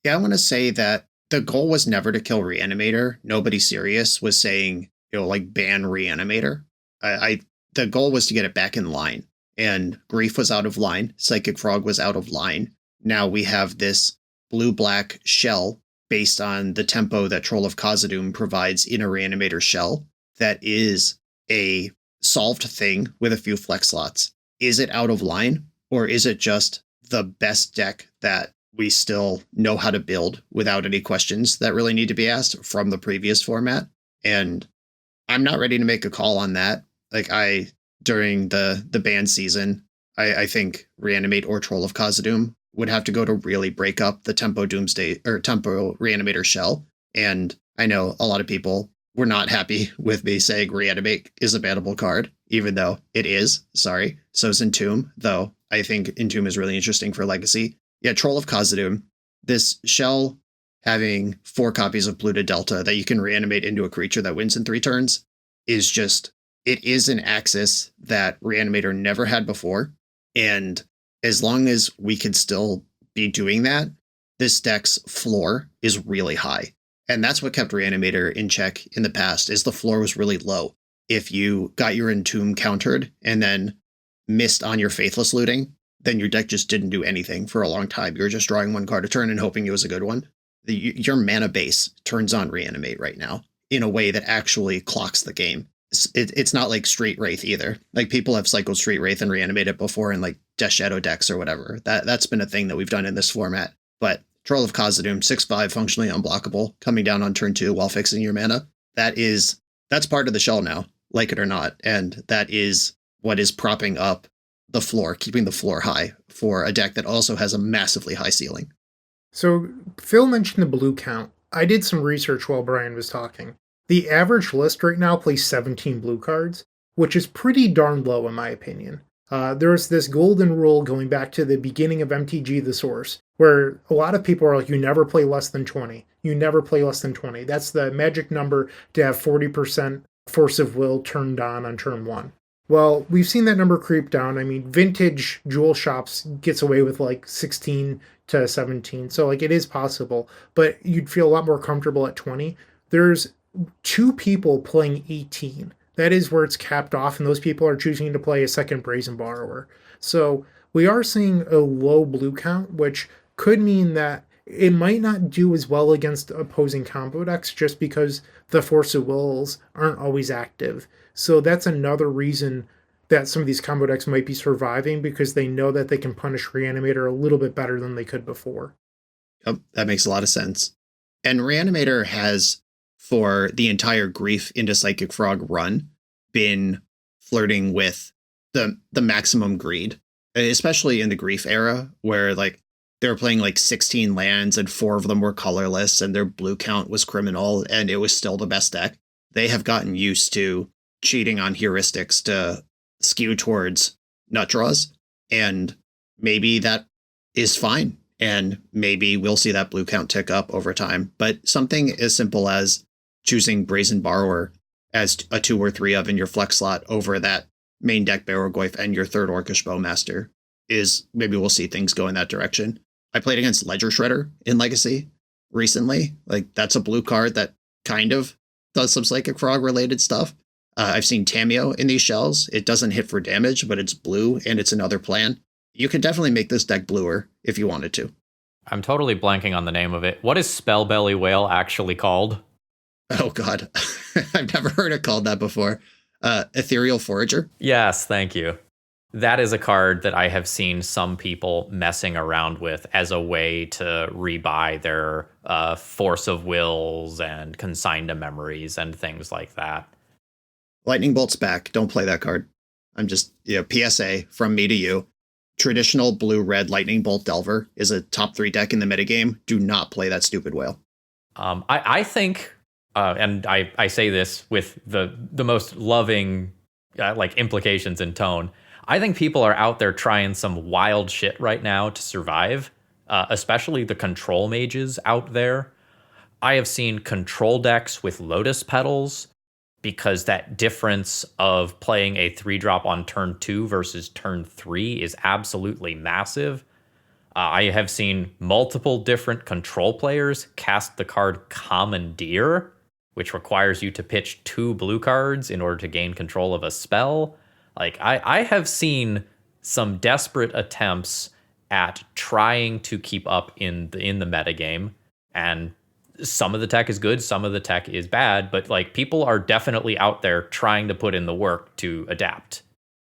Yeah, I want to say that the goal was never to kill Reanimator. Nobody serious was saying, like ban Reanimator. The goal was to get it back in line. And Grief was out of line. Psychic Frog was out of line. Now we have this blue-black shell based on the tempo that Troll of Khazad-dûm provides in a Reanimator shell that is a solved thing with a few flex slots. Is it out of line, or is it just the best deck that we still know how to build without any questions that really need to be asked from the previous format? And I'm not ready to make a call on that. During the ban season, I think Reanimate or Troll of Khazad-dûm would have to go to really break up the Tempo Doomsday or Tempo Reanimator shell. And I know a lot of people were not happy with me saying Reanimate is a bannable card, even though it is. Sorry. So is Entomb, though I think Entomb is really interesting for Legacy. Yeah, Troll of Khazad-dûm, this shell having 4 copies of Polluted Delta that you can reanimate into a creature that wins in 3 turns is just, it is an axis that Reanimator never had before. And as long as we can still be doing that, this deck's floor is really high. And that's what kept Reanimator in check in the past, is the floor was really low. If you got your Entomb countered and then missed on your Faithless Looting, then your deck just didn't do anything for a long time. You're just drawing 1 card a turn and hoping it was a good one. Your mana base turns on Reanimate right now in a way that actually clocks the game. It's not like Street Wraith either. Like, people have cycled Street Wraith and reanimated before in like Death Shadow decks or whatever. That's been a thing that we've done in this format. But Troll of Khazad-dûm, 6/5, functionally unblockable, coming down on turn 2 while fixing your mana. That's part of the shell now, like it or not. And that is what is propping up the floor, keeping the floor high for a deck that also has a massively high ceiling. So Phil mentioned the blue count. I did some research while Brian was talking. The average list right now plays 17 blue cards, which is pretty darn low in my opinion. There's this golden rule going back to the beginning of MTG The Source, where a lot of people are like, you never play less than 20. You never play less than 20. That's the magic number to have 40% Force of Will turned on turn 1. Well, we've seen that number creep down. I mean, vintage Jewel Shops gets away with like 16 to 17. So like, it is possible, but you'd feel a lot more comfortable at 20. There's 2 people playing 18. That is where it's capped off, and those people are choosing to play a second Brazen Borrower. So we are seeing a low blue count, which could mean that it might not do as well against opposing combo decks just because the Force of Wills aren't always active. So that's another reason that some of these combo decks might be surviving, because they know that they can punish Reanimator a little bit better than they could before. Yep, that makes a lot of sense. And Reanimator has, for the entire Grief into Psychic Frog run, been flirting with the maximum greed, especially in the Grief era, where like they were playing like 16 lands and 4 of them were colorless and their blue count was criminal and it was still the best deck. They have gotten used to cheating on heuristics to skew towards nut draws, and maybe that is fine, and maybe we'll see that blue count tick up over time. But something as simple as choosing Brazen Borrower as a 2 or 3 of in your flex slot over that main deck Barrogoyf and your 3rd Orcish Bowmaster is, maybe we'll see things go in that direction. I played against Ledger Shredder in Legacy recently. Like, that's a blue card that kind of does some Psychic Frog related stuff. I've seen Tameo in these shells. It doesn't hit for damage, but it's blue and it's another plan. You could definitely make this deck bluer if you wanted to. I'm totally blanking on the name of it. What is Spellbelly Whale actually called? Oh, God. I've never heard it called that before. Ethereal Forager? Yes, thank you. That is a card that I have seen some people messing around with as a way to rebuy their Force of Wills and Consign to Memories and things like that. Lightning Bolt's back. Don't play that card. I'm just, PSA from me to you. Traditional blue-red Lightning Bolt Delver is a top 3 deck in the metagame. Do not play that stupid whale. I think, and I say this with the most loving implications in tone, I think people are out there trying some wild shit right now to survive, especially the control mages out there. I have seen control decks with Lotus Petals because that difference of playing a 3-drop on turn 2 versus turn 3 is absolutely massive. I have seen multiple different control players cast the card Commandeer, which requires you to pitch 2 blue cards in order to gain control of a spell. Like, I have seen some desperate attempts at trying to keep up in the metagame, and some of the tech is good, some of the tech is bad, but like people are definitely out there trying to put in the work to adapt.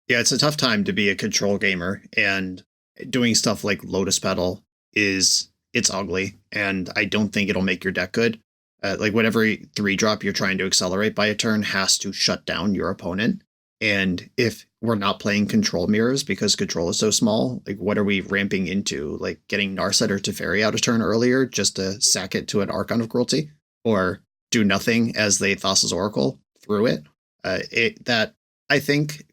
Yeah, it's a tough time to be a control gamer, and doing stuff like Lotus Petal it's ugly, and I don't think it'll make your deck good. Like whatever 3-drop you're trying to accelerate by a turn has to shut down your opponent. And if we're not playing control mirrors because control is so small, like what are we ramping into? Like getting Narset or Teferi out a turn earlier just to sack it to an Archon of Cruelty? Or do nothing as the Thassa's Oracle through it? I think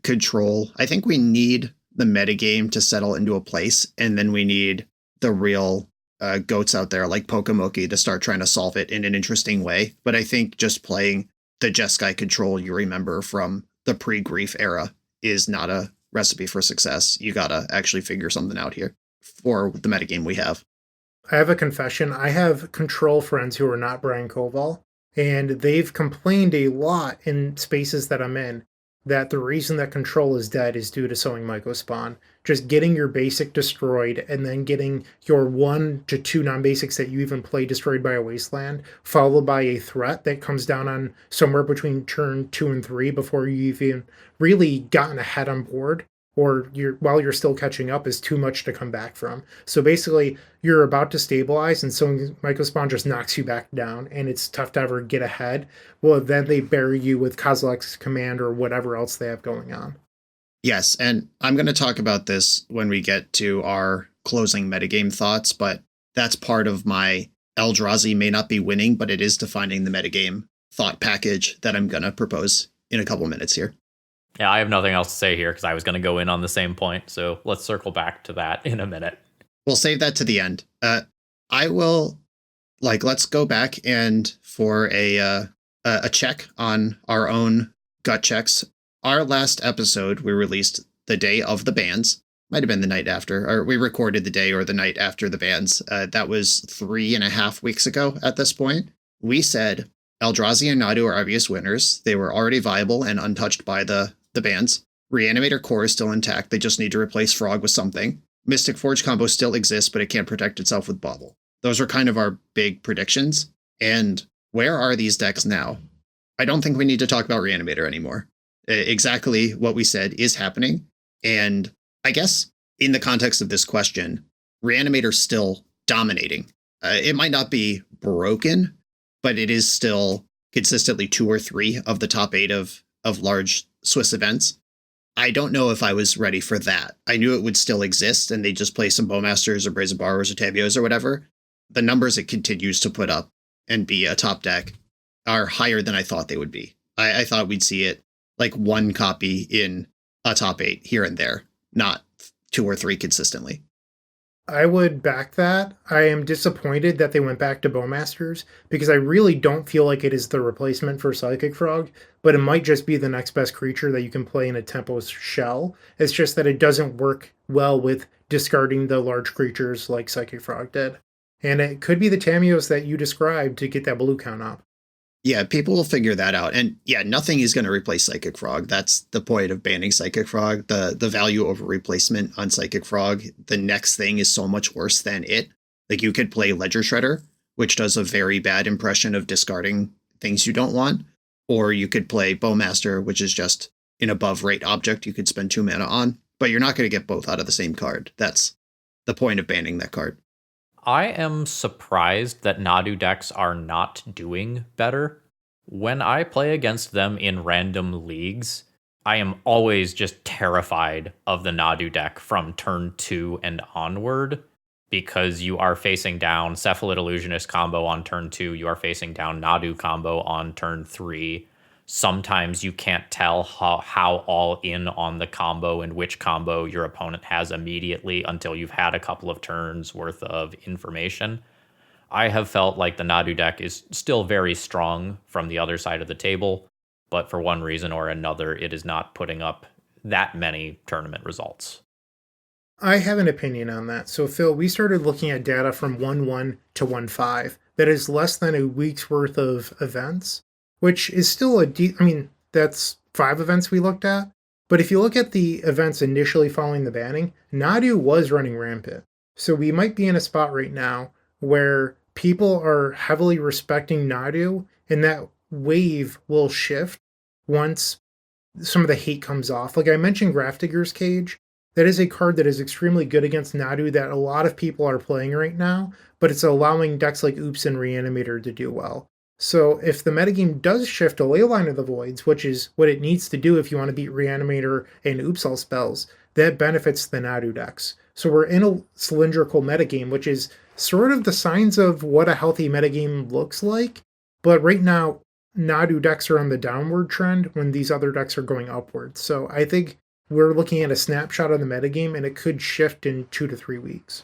we need the metagame to settle into a place, and then we need the real goats out there like Pokemoki to start trying to solve it in an interesting way. But I think just playing the Jeskai control you remember from the pre-grief era is not a recipe for success. You gotta actually figure something out here for the metagame we have. I have a confession. I have control friends who are not Brian Coval, and they've complained a lot in spaces that I'm in that the reason that control is dead is due to sowing Mycospawn. Just getting your basic destroyed and then getting your 1 to 2 non-basics that you even play destroyed by a wasteland, followed by a threat that comes down on somewhere between turn 2 and 3 before you've even really gotten ahead on board, or while you're still catching up, is too much to come back from. So basically, you're about to stabilize, and so Mycospawn just knocks you back down, and it's tough to ever get ahead. Well, then they bury you with Kozilek's Command or whatever else they have going on. Yes, and I'm going to talk about this when we get to our closing metagame thoughts, but that's part of my Eldrazi may not be winning, but it is defining the metagame thought package that I'm going to propose in a couple minutes here. Yeah, I have nothing else to say here because I was going to go in on the same point. So let's circle back to that in a minute. We'll save that to the end. Let's go back and for a check on our own gut checks. Our last episode we released the day of the bans. Might have been the night after, or we recorded the day or the night after the bans. That was 3.5 weeks ago at this point. We said Eldrazi and Nadu are obvious winners. They were already viable and untouched by the bans. Reanimator core is still intact. They just need to replace Frog with something. Mystic Forge combo still exists, but it can't protect itself with Bauble. Those are kind of our big predictions. And where are these decks now? I don't think we need to talk about Reanimator anymore. Exactly what we said is happening. And I guess in the context of this question, Reanimator's still dominating. It might not be broken, but it is still consistently 2 or 3 of the top 8 of large Swiss events. I don't know if I was ready for that. I knew it would still exist and they just play some Bowmasters or Brazen Borrowers or Tabios or whatever. The numbers it continues to put up and be a top deck are higher than I thought they would be. I thought we'd see it like 1 copy in a top 8 here and there, not 2 or 3 consistently. I would back that. I am disappointed that they went back to Bowmasters because I really don't feel like it is the replacement for Psychic Frog, but it might just be the next best creature that you can play in a Tempo's shell. It's just that it doesn't work well with discarding the large creatures like Psychic Frog did. And it could be the Tamios that you described to get that blue count up. Yeah, people will figure that out. And yeah, nothing is going to replace Psychic Frog. That's the point of banning Psychic Frog. The value over replacement on Psychic Frog, the next thing is so much worse than it. Like you could play Ledger Shredder, which does a very bad impression of discarding things you don't want. Or you could play Bowmaster, which is just an above rate object you could spend 2 mana on. But you're not going to get both out of the same card. That's the point of banning that card. I am surprised that Nadu decks are not doing better. When I play against them in random leagues, I am always just terrified of the Nadu deck from turn 2 and onward, because you are facing down Cephalid Illusionist combo on turn 2, you are facing down Nadu combo on turn 3. sometimes you can't tell how all in on the combo and which combo your opponent has immediately until you've had a couple of turns worth of information. I have felt like the Nadu deck is still very strong from the other side of the table, but for one reason or another, it is not putting up that many tournament results. I have an opinion on that. So, Phil, we started looking at data from 1-1 to 1-5. That is less than a week's worth of events, which is still that's 5 events we looked at. But if you look at the events initially following the banning, Nadu was running rampant. So we might be in a spot right now where people are heavily respecting Nadu, and that wave will shift once some of the hate comes off. Like I mentioned, Grafdigger's Cage. That is a card that is extremely good against Nadu that a lot of people are playing right now, but it's allowing decks like Oops and Reanimator to do well. So if the metagame does shift to Leyline of the Voids, which is what it needs to do if you want to beat Reanimator and Oops all spells, that benefits the Nadu decks. So we're in a cylindrical metagame, which is sort of the signs of what a healthy metagame looks like. But right now, Nadu decks are on the downward trend when these other decks are going upward. So I think we're looking at a snapshot of the metagame, and it could shift in 2 to 3 weeks.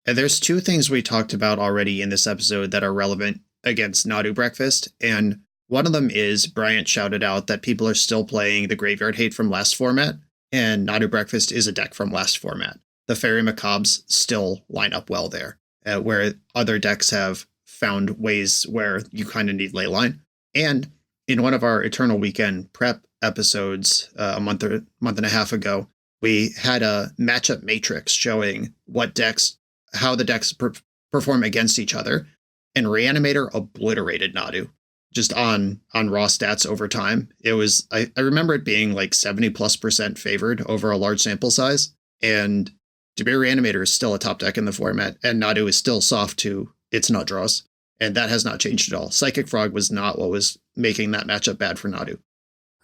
And there's 2 things we talked about already in this episode that are relevant against Nadu Breakfast, and one of them is Bryant shouted out that people are still playing the Graveyard Hate from last format, and Nadu Breakfast is a deck from last format. The Fairy Macabres still line up well there, where other decks have found ways where you kind of need Leyline. And in one of our Eternal Weekend prep episodes a month and a half ago, we had a matchup matrix showing how the decks perform against each other, and Reanimator obliterated Nadu just on raw stats over time. It was I remember it being like 70+% favored over a large sample size, and Debir Reanimator is still a top deck in the format, and Nadu is still soft to its nut draws, and that has not changed at all. Psychic Frog was not what was making that matchup bad for Nadu.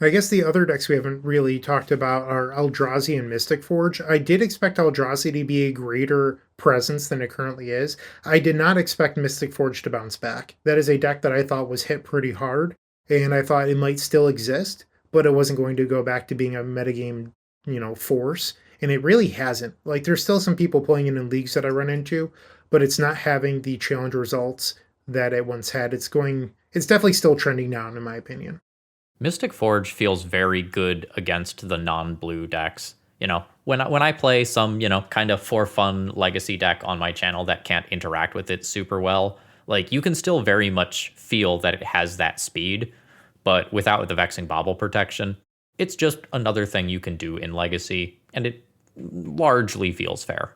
I guess the other decks we haven't really talked about are Eldrazi and Mystic Forge. I did expect Eldrazi to be a greater presence than it currently is. I did not expect Mystic Forge to bounce back. That is a deck that I thought was hit pretty hard, and I thought it might still exist, but it wasn't going to go back to being a metagame, force. And it really hasn't. Like, there's still some people playing it in leagues that I run into, but it's not having the challenge results that it once had. It's definitely still trending down, in my opinion. Mystic Forge feels very good against the non-blue decks. When I play some, kind of for fun legacy deck on my channel that can't interact with it super well, like you can still very much feel that it has that speed, but without the Vexing Bauble protection, it's just another thing you can do in legacy, and it largely feels fair.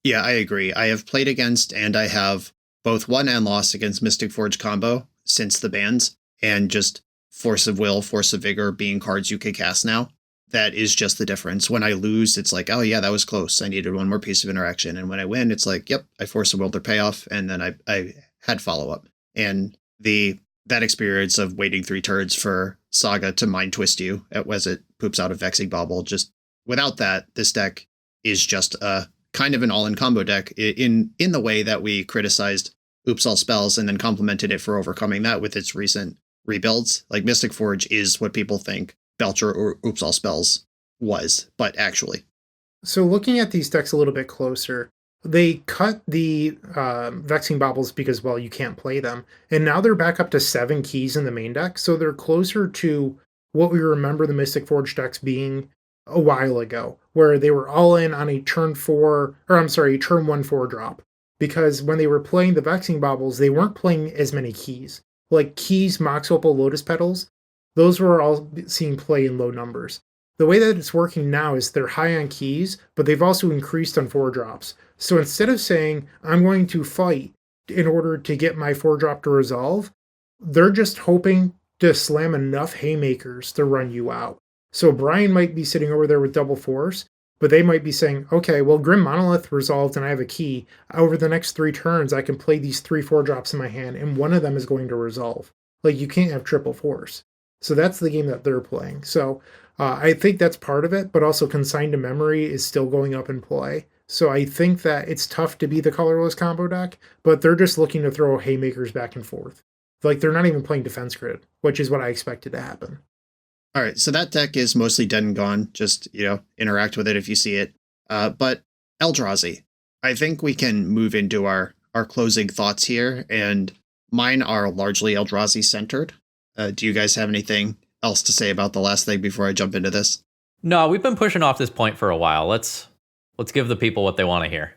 Yeah, I agree. I have played against, and I have both won and lost against Mystic Forge combo since the bans, and just Force of Will, Force of Vigor being cards you can cast now. That is just the difference. When I lose, it's like, oh yeah, that was close. I needed one more piece of interaction. And when I win, it's like, yep, I Force of Will their payoff, and then I had follow-up. And that experience of waiting 3 turns for Saga to mind twist you as it poops out a Vexing Bauble, just without that, this deck is just a kind of an all-in combo deck in the way that we criticized Oops All Spells and then complimented it for overcoming that with its recent rebuilds. Like Mystic Forge is what people think Belcher or Oops All Spells was, but actually. So looking at these decks a little bit closer, they cut the Vexing Baubles because, well, you can't play them. And now they're back up to 7 keys in the main deck. So they're closer to what we remember the Mystic Forge decks being a while ago, where they were all in on a turn 1 4 drop. Because when they were playing the Vexing Baubles, they weren't playing as many keys. Like keys, Mox Opal, Lotus Petals, those were all seeing play in low numbers. The way that it's working now is they're high on keys, but they've also increased on 4 drops. So instead of saying, I'm going to fight in order to get my 4 drop to resolve, they're just hoping to slam enough haymakers to run you out. So Brian might be sitting over there with double force, but they might be saying, okay, well, Grim Monolith resolved and I have a key. Over the next 3 turns, I can play these 3 4 drops in my hand, and one of them is going to resolve. Like, you can't have triple force. So that's the game that they're playing. So I think that's part of it, but also Consigned to Memory is still going up in play. So I think that it's tough to be the colorless combo deck, but they're just looking to throw haymakers back and forth. Like, they're not even playing Defense Grid, which is what I expected to happen. All right, so that deck is mostly dead and gone. Just, interact with it if you see it. But Eldrazi, I think we can move into our closing thoughts here, and mine are largely Eldrazi centered. Do you guys have anything else to say about the last thing before I jump into this? No, we've been pushing off this point for a while. Let's give the people what they want to hear.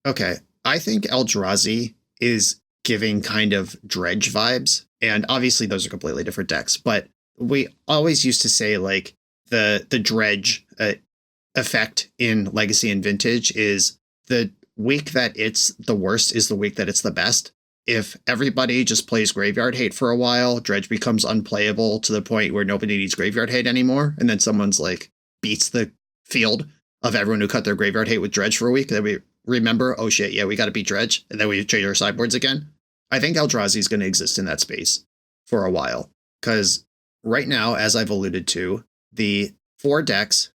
Okay, I think Eldrazi is giving kind of Dredge vibes, and obviously those are completely different decks, but we always used to say, like, the Dredge effect in Legacy and Vintage is the week that it's the worst is the week that it's the best. If everybody just plays Graveyard Hate for a while, Dredge becomes unplayable to the point where nobody needs Graveyard Hate anymore, and then someone's like beats the field of everyone who cut their Graveyard Hate with Dredge for a week, then we remember, oh shit, yeah, we got to beat Dredge, and then we change our sideboards again. I think Eldrazi is going to exist in that space for a while, because right now, as I've alluded to, the 4 decks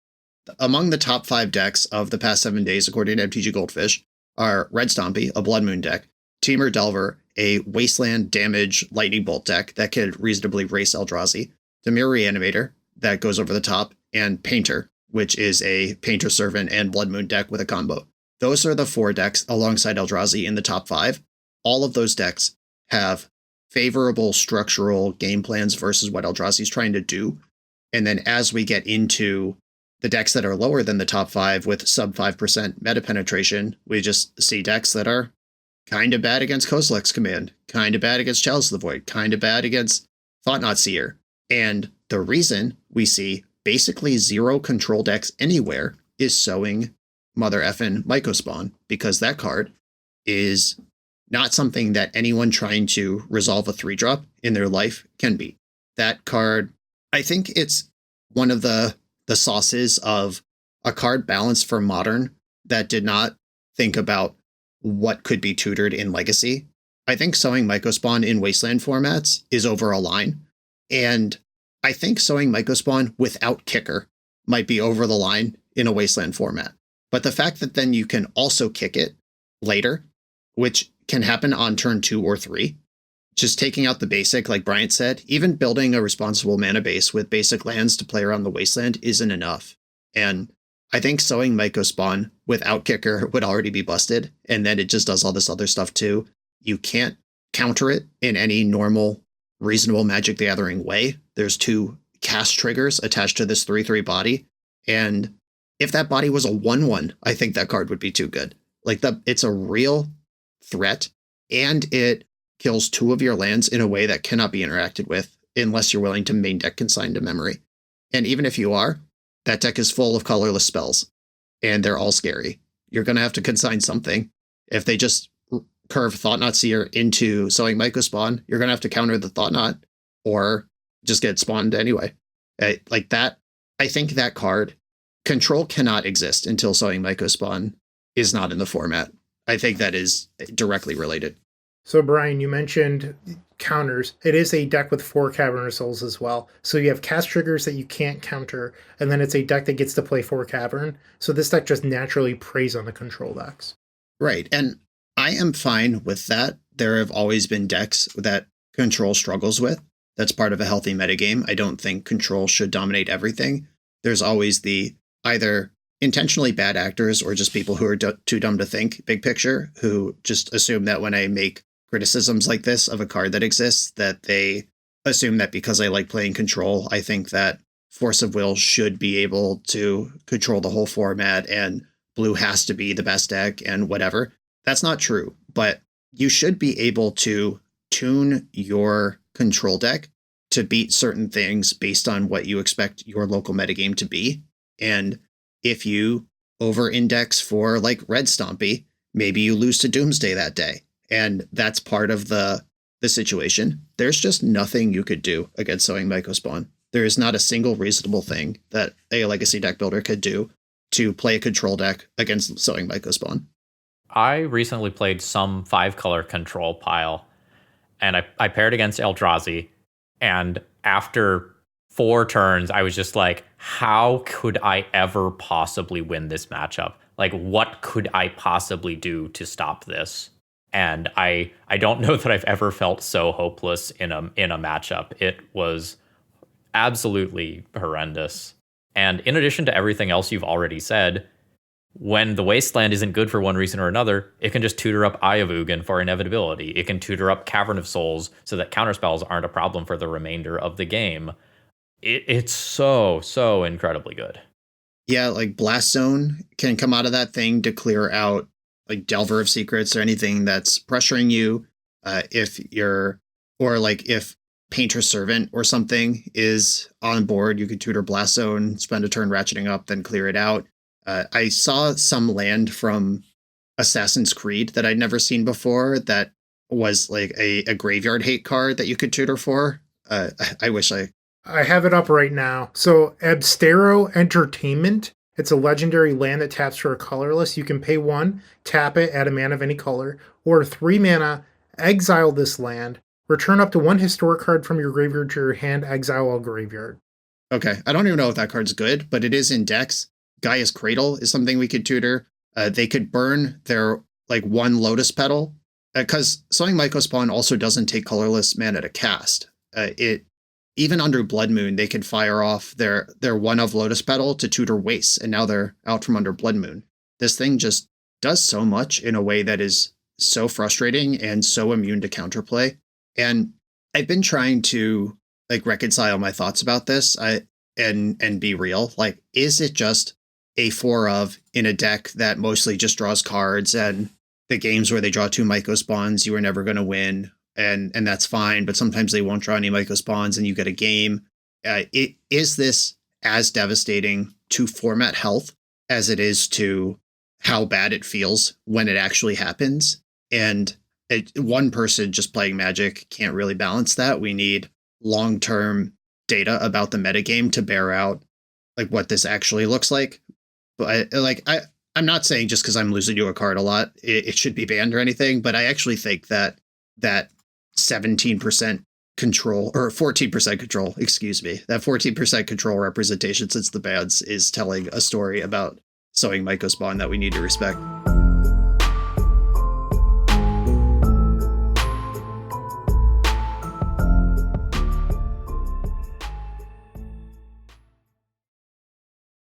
among the top 5 decks of the past 7 days, according to MTG Goldfish, are Red Stompy, a Blood Moon deck, Temur Delver, a Wasteland Damage Lightning Bolt deck that could reasonably race Eldrazi, Dimir Reanimator, that goes over the top, and Painter, which is a Painter Servant and Blood Moon deck with a combo. Those are the 4 decks alongside Eldrazi in the top 5. All of those decks have favorable structural game plans versus what Eldrazi is trying to do. And then as we get into the decks that are lower than the top 5 with sub 5% meta penetration, we just see decks that are kind of bad against Kozilek's Command, kind of bad against Chalice of the Void, kind of bad against Thought-Knot Seer. And the reason we see basically 0 control decks anywhere is Sowing Mother Effin' Mycospawn, because that card is not something that anyone trying to resolve a 3-drop in their life can beat. That card, I think it's one of the sauces of a card balanced for Modern that did not think about what could be tutored in Legacy. I think Sowing Mycospawn in Wasteland formats is over a line, and I think Sowing Mycospawn without Kicker might be over the line in a Wasteland format. But the fact that then you can also kick it later, which can happen on turn 2 or 3, just taking out the basic, like Bryant said, even building a responsible mana base with basic lands to play around the Wasteland isn't enough. And I think Sowing Mycospawn without Kicker would already be busted, and then it just does all this other stuff too. You can't counter it in any normal, reasonable Magic the Gathering way. There's 2 cast triggers attached to this 3/3 body, and if that body was a 1/1, I think that card would be too good. Like, it's a real threat, and it kills 2 of your lands in a way that cannot be interacted with unless you're willing to main deck Consign to Memory. And even if you are, that deck is full of colorless spells, and they're all scary. You're going to have to consign something. If they just curve Thought-Knot Seer into Sowing Mycospawn, you're going to have to counter the Thought-Knot, or just get spawned anyway. Like that, I think that card, control cannot exist until Sowing Mycospawn is not in the format. I think that is directly related. So, Brian, you mentioned counters. It is a deck with 4 Cavern Souls as well. So you have cast triggers that you can't counter, and then it's a deck that gets to play 4 Cavern. So this deck just naturally preys on the control decks. Right, and I am fine with that. There have always been decks that control struggles with. That's part of a healthy metagame. I don't think control should dominate everything. There's always the either intentionally bad actors or just people who are too dumb to think big picture, who just assume that when I make criticisms like this of a card that exists, that they assume that because I like playing control, I think that Force of Will should be able to control the whole format and blue has to be the best deck and whatever. That's not true, but you should be able to tune your control deck to beat certain things based on what you expect your local metagame to be. And if you over-index for like Red Stompy, maybe you lose to Doomsday that day. And that's part of the situation. There's just nothing you could do against Sowing Mycospawn. There is not a single reasonable thing that a Legacy deck builder could do to play a control deck against Sowing Mycospawn. I recently played some 5-color control pile, and I paired against Eldrazi, and after 4 turns, I was just like, how could I ever possibly win this matchup? Like, what could I possibly do to stop this? And I don't know that I've ever felt so hopeless in a matchup. It was absolutely horrendous. And in addition to everything else you've already said, when the Wasteland isn't good for one reason or another, it can just tutor up Eye of Ugin for inevitability. It can tutor up Cavern of Souls so that counterspells aren't a problem for the remainder of the game. It's so incredibly good. Yeah, like Blast Zone can come out of that thing to clear out like Delver of Secrets or anything that's pressuring you. If Painter Servant or something is on board, you could tutor Blast Zone, spend a turn ratcheting up, then clear it out. I saw some land from Assassin's Creed that I'd never seen before that was like a graveyard hate card that you could tutor for. I wish I have it up right now. So Abstero Entertainment. It's a legendary land that taps for a colorless. You can pay 1, tap it, add a mana of any color, or 3 mana, exile this land, return up to 1 historic card from your graveyard to your hand, exile all graveyard. Okay, I don't even know if that card's good, but it is in decks. Gaia's Cradle is something we could tutor. They could burn their 1 Lotus Petal, because Sowing Mycospawn also doesn't take colorless mana to cast. Even under Blood Moon, they could fire off their 1 of Lotus Petal to tutor Waste, and now they're out from under Blood Moon. This thing just does so much in a way that is so frustrating and so immune to counterplay. And I've been trying to reconcile my thoughts about this and be real. Is it just a 4 of in a deck that mostly just draws cards, and the games where they draw 2 Mycospawns, you were never going to win? And that's fine, but sometimes they won't draw any Mycospawns and you get a game. Is this as devastating to format health as it is to how bad it feels when it actually happens? And one person just playing Magic can't really balance that. We need long-term data about the metagame to bear out what this actually looks like. But I'm not saying just because I'm losing to a card a lot, it should be banned or anything, but I actually think that 17% control, or 14% control, excuse me, that 14% control representation since the bans is telling a story about Sowing Mycospawn that we need to respect.